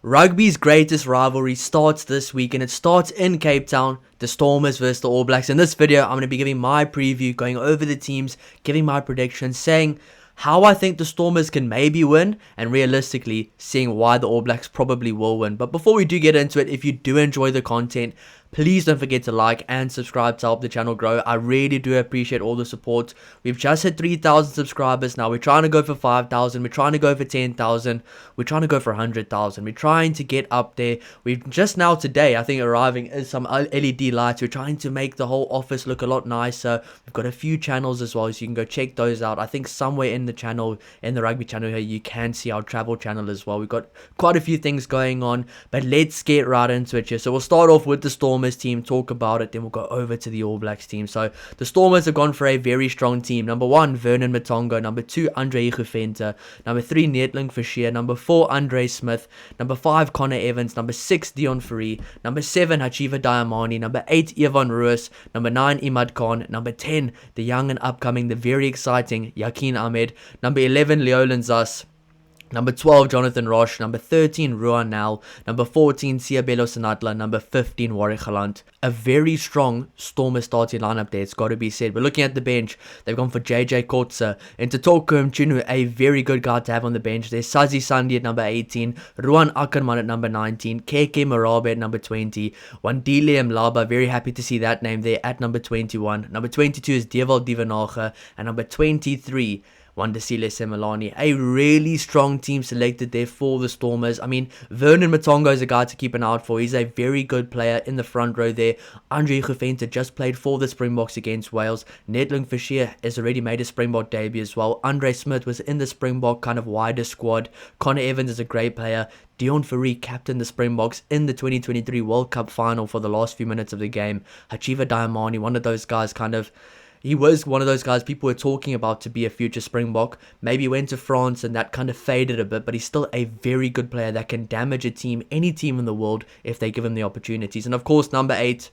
Rugby's greatest rivalry starts this week, and it starts in Cape Town. The Stormers versus the All Blacks. In this video, I'm going to be giving my preview, going over the teams, giving my predictions, saying how I think the Stormers can maybe win, and realistically seeing why the All Blacks probably will win. But before we do get into it, if you do enjoy the content, please don't forget to like and subscribe to help the channel grow. I really do appreciate all the support. We've just hit 3,000 subscribers now. We're trying to go for 5,000. We're trying to go for 10,000. We're trying to go for 100,000. We're trying to get up there. We've just now today, I think, arriving is some LED lights. We're trying to make the whole office look a lot nicer. We've got a few channels as well, so you can go check those out. I think somewhere in the channel, in the rugby channel here, you can see our travel channel as well. We've got quite a few things going on, but let's get right into it here. So we'll start off with the Stormers team, talk about it, then we'll go over to the All Blacks team. So the Stormers have gone for a very strong team. Number 1, Vernon Matongo. Number 2, Andre Igufenta. Number 3, Netlin Fischer. Number 4, Andre Smith. Number 5, Connor Evans. Number 6, Dion Fourie. Number 7, Hachiva Diamani. Number 8, Ivan Ruiz. Number 9, Imad Khan. Number 10, the young and upcoming, the very exciting Yakin Ahmed. Number 11, Leolin Zas. Number 12, Jonathan Roche. Number 13, Ruan Nel. Number 14, Siabelo Sanatla. Number 15, Warwick Galant. A very strong Stormer starting lineup there, it's got to be said. But looking at the bench, they've gone for JJ Kotze. Into Tokum Chunu, a very good guy to have on the bench. There's Sazi Sandi at number 18. Ruan Ackerman at number 19. KK Marabe at number 20. Wandile Mlaba, very happy to see that name there at number 21. Number 22 is Dewald Divanage. And number 23, Wandisile Semelani. A really strong team selected there for the Stormers. I mean, Vernon Matongo is a guy to keep an eye out for. He's a very good player in the front row there. Andre Igufenta just played for the Springboks against Wales. Netlin Fischer has already made a Springbok debut as well. Andre Smith was in the Springbok kind of wider squad. Connor Evans is a great player. Dion Fourie captained the Springboks in the 2023 World Cup final for the last few minutes of the game. Hachiva Diamani, one of those guys he was one of those guys people were talking about to be a future Springbok. Maybe went to France and that kind of faded a bit, but he's still a very good player that can damage a team, any team in the world, if they give him the opportunities. And of course, number 8,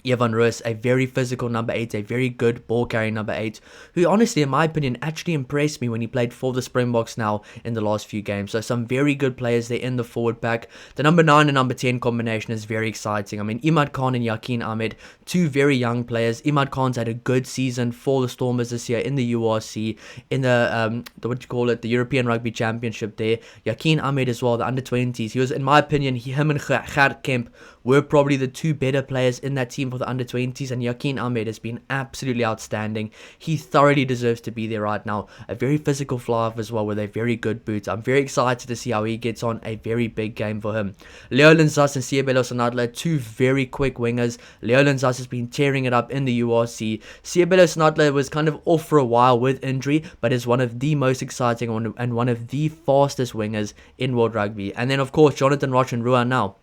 Ivan Ruiz, a very physical number 8, a very good ball carrying number 8, who honestly, in my opinion, actually impressed me when he played for the Springboks now in the last few games. So some very good players there in the forward pack. The number 9 and number 10 combination is very exciting. I mean, Imad Khan and Yakin Ahmed, two very young players. Imad Khan's had a good season for the Stormers this year in the URC, in the European Rugby Championship there. Yakin Ahmed as well, the under-20s. He was, in my opinion, him and Gert Kemp were probably the two better players in that team for the under-20s, and Yakin Ahmed has been absolutely outstanding. He thoroughly deserves to be there right now. A very physical fly-off as well with a very good boot. I'm very excited to see how he gets on. A very big game for him. Leolin Zas and Siabelo Sanatla, two very quick wingers. Leolin Zas has been tearing it up in the URC. Siabelo Sanatla was kind of off for a while with injury, but is one of the most exciting and one of the fastest wingers in World Rugby. And then, of course, Jonathan Roche and Ruan Nel.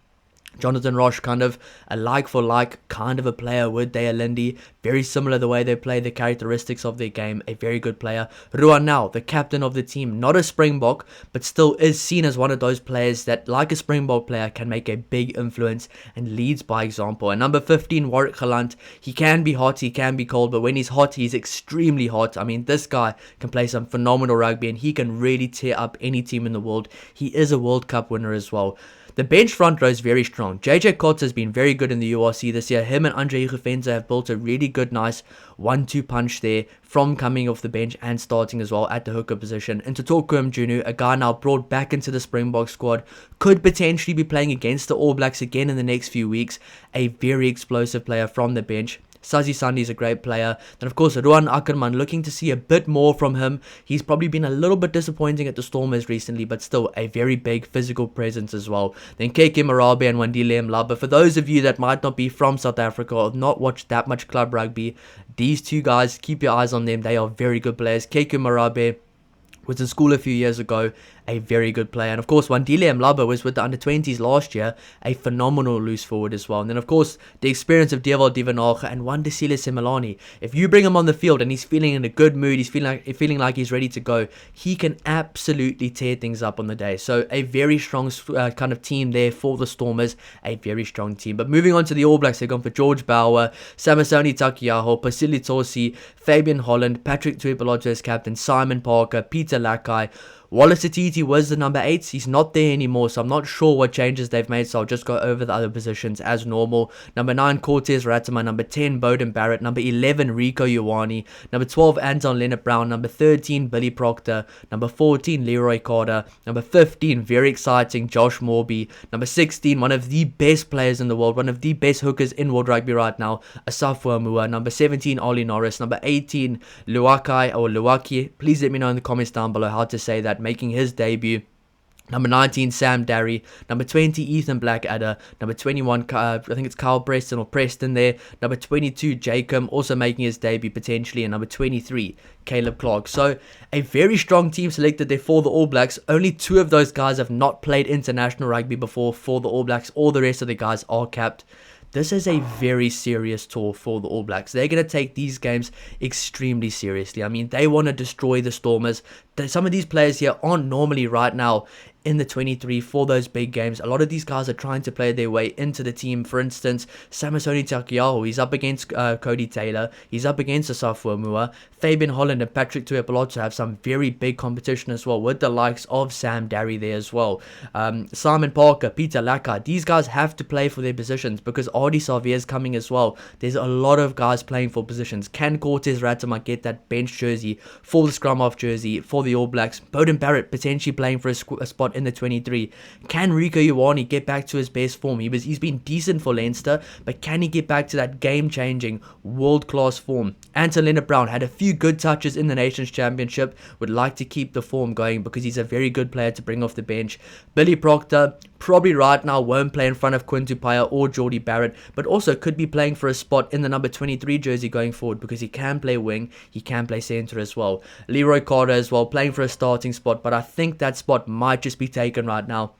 Jonathan Roche, kind of a like-for-like kind of a player with Dea Lindy. Very similar the way they play, the characteristics of their game. A very good player. Ruan Nel, the captain of the team. Not a Springbok, but still is seen as one of those players that, like a Springbok player, can make a big influence and leads by example. And number 15, Warwick Galant. He can be hot, he can be cold, but when he's hot, he's extremely hot. I mean, this guy can play some phenomenal rugby, and he can really tear up any team in the world. He is a World Cup winner as well. The bench front row is very strong. JJ Kotze has been very good in the URC this year. Him and Andre Igufenta have built a really good, nice 1-2 punch there from coming off the bench and starting as well at the hooker position. Into Tokum Junu, a guy now brought back into the Springbok squad, could potentially be playing against the All Blacks again in the next few weeks. A very explosive player from the bench. Sazi Sandi is a great player. Then, of course, Ruan Ackerman, looking to see a bit more from him. He's probably been a little bit disappointing at the Stormers recently, but still a very big physical presence as well. Then KK Marabe and Wandile Mlaba. For those of you that might not be from South Africa or not watch that much club rugby, these two guys, keep your eyes on them. They are very good players. KK Marabe was in school a few years ago, a very good player. And of course, Wandile Mlaba was with the under-20s last year, a phenomenal loose forward as well. And then, of course, the experience of Dewald Divanage and Wandisile Semelani. If you bring him on the field and he's feeling in a good mood, he's feeling like he's ready to go, he can absolutely tear things up on the day. So a very strong kind of team there for the Stormers, a very strong team. But moving on to the All Blacks, they've gone for George Bauer, Samasoni Takiaho, Pasili Tosi, Fabian Holland, Patrick Tuipulotu as captain, Simon Parker, Peter Lakai, Wallace Atiti was the number 8. He's not there anymore, so I'm not sure what changes they've made, so I'll just go over the other positions as normal. Number 9, Cortez Ratama. Number 10, Bowden Barrett. Number 11, Rico Ioane. Number 12, Anton Leonard-Brown. Number 13, Billy Proctor. Number 14, Leroy Carter. Number 15, very exciting, Josh Morby. Number 16, one of the best players in the world, one of the best hookers in world rugby right now, Asafo Amua. Number 17, Ollie Norris. Number 18, Luaki. Please let me know in the comments down below how to say that, making his debut. Number 19, Sam Darry. Number 20, Ethan Blackadder. Number 21, I think it's Kyle Preston or Preston there. Number 22, Jacob, also making his debut potentially. And number 23, Caleb Clark. So a very strong team selected there for the All Blacks. Only 2 of those guys have not played international rugby before for the All Blacks. All the rest of the guys are capped. This is a very serious tour for the All Blacks. They're going to take these games extremely seriously. I mean, they want to destroy the Stormers. Some of these players here aren't normally right now in the 23 for those big games. A lot of these guys are trying to play their way into the team. For instance, Samisoni Takiaho, he's up against Cody Taylor. He's up against Asafo Amua. Fabian Holland and Patrick Tuipulotu have some very big competition as well, with the likes of Sam Darry there as well. Simon Parker, Peter Laka, these guys have to play for their positions because Artie Xavier is coming as well. There's a lot of guys playing for positions. Can Cortez Ratama get that bench jersey for the scrum off jersey for the All Blacks? Bowden Barrett potentially playing for a spot in the 23. Can Rico Ioane get back to his best form? He's been decent for Leinster, but can he get back to that game-changing, world-class form? Anton Leonard-Brown had a few good touches in the Nations Championship, would like to keep the form going because he's a very good player to bring off the bench. Billy Proctor, probably right now won't play in front of Quinn Tupaia or Geordie Barrett, but also could be playing for a spot in the number 23 jersey going forward because he can play wing, he can play centre as well. Leroy Carter as well, playing for a starting spot, but I think that spot might just be taken right now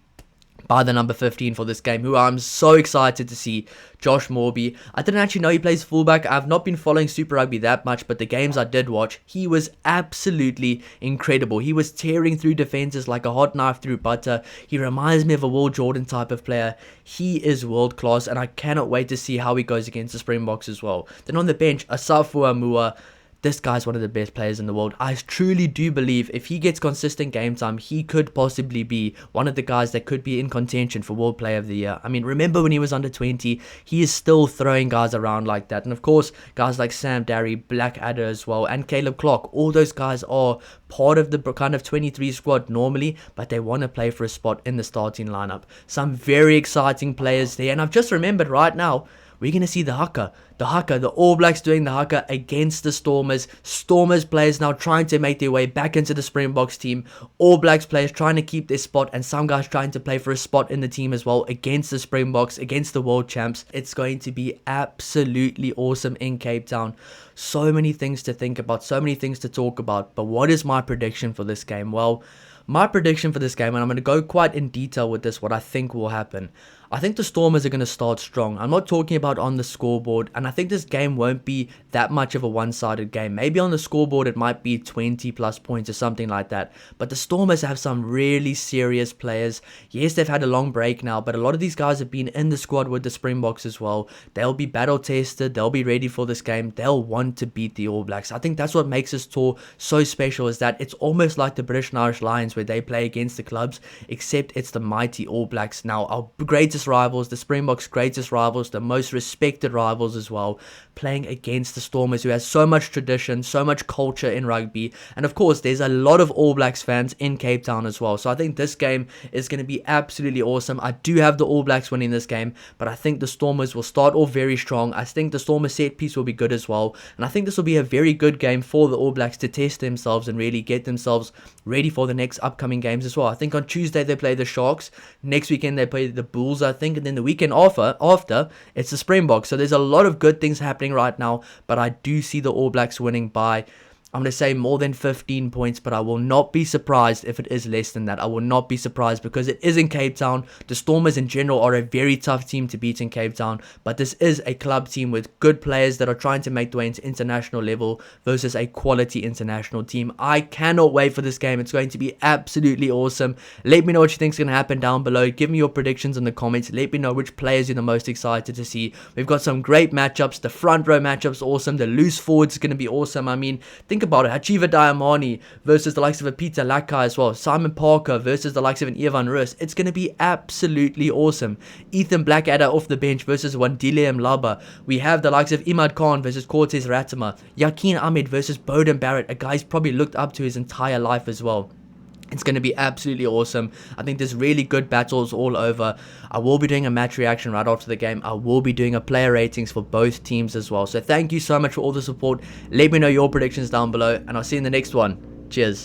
by the number 15 for this game, who I'm so excited to see, Josh Morby. I didn't actually know he plays fullback. I've not been following Super Rugby that much, but the games I did watch, he was absolutely incredible. He was tearing through defenses like a hot knife through butter. He reminds me of a Will Jordan type of player. He is world class, and I cannot wait to see how he goes against the Springboks as well. Then on the bench, Asafo Amua. This guy's one of the best players in the world. I truly do believe if he gets consistent game time, he could possibly be one of the guys that could be in contention for World Player of the Year. I mean, remember when he was under 20, he is still throwing guys around like that. And of course, guys like Sam Darry, Blackadder as well, and Caleb Clark, all those guys are part of the kind of 23 squad normally, but they want to play for a spot in the starting lineup. Some very exciting players there. And I've just remembered right now, we're going to see the haka, the All Blacks doing the haka against the Stormers. Stormers players now trying to make their way back into the Springboks team. All Blacks players trying to keep their spot, and some guys trying to play for a spot in the team as well against the Springboks, against the world champs. It's going to be absolutely awesome in Cape Town. So many things to think about, so many things to talk about. But what is my prediction for this game? Well, my prediction for this game, and I'm going to go quite in detail with this, what I think will happen. I think the Stormers are going to start strong. I'm not talking about on the scoreboard, and I think this game won't be that much of a one-sided game. Maybe on the scoreboard it might be 20 plus points or something like that. But the Stormers have some really serious players. Yes, they've had a long break now, but a lot of these guys have been in the squad with the Springboks as well. They'll be battle tested. They'll be ready for this game. They'll want to beat the All Blacks. I think that's what makes this tour so special, is that it's almost like the British and Irish Lions where they play against the clubs, except it's the mighty All Blacks. Now, our greatest rivals, the Springboks' greatest rivals, the most respected rivals as well, playing against the Stormers, who has so much tradition, so much culture in rugby. And of course, there's a lot of All Blacks fans in Cape Town as well. So I think this game is going to be absolutely awesome. I do have the All Blacks winning this game, but I think the Stormers will start off very strong. I think the Stormers set piece will be good as well. And I think this will be a very good game for the All Blacks to test themselves and really get themselves ready for the next upcoming games as well. I think on Tuesday they play the Sharks. Next weekend they play the Bulls, I think. And then the weekend after it's the Springboks. So there's a lot of good things happening right now, but I do see the All Blacks winning by, I'm going to say, more than 15 points, but I will not be surprised if it is less than that. I will not be surprised because it is in Cape Town. The Stormers in general are a very tough team to beat in Cape Town, but this is a club team with good players that are trying to make their way into international level versus a quality international team. I cannot wait for this game. It's going to be absolutely awesome. Let me know what you think is going to happen down below. Give me your predictions in the comments. Let me know which players you're the most excited to see. We've got some great matchups. The front row matchups awesome. The loose forwards is going to be awesome. I mean, think about it. Hachiva Diamani versus the likes of a Peter Lakai as well. Simon Parker versus the likes of an Ivan Rus. It's going to be absolutely awesome. Ethan Blackadder off the bench versus Wandile Mlaba. We have the likes of Imad Khan versus Cortez Ratama. Yakin Ahmed versus Bowden Barrett, a guy he's probably looked up to his entire life as well. It's going to be absolutely awesome. I think there's really good battles all over. I will be doing a match reaction right after the game. I will be doing a player ratings for both teams as well. So thank you so much for all the support. Let me know your predictions down below, and I'll see you in the next one. Cheers.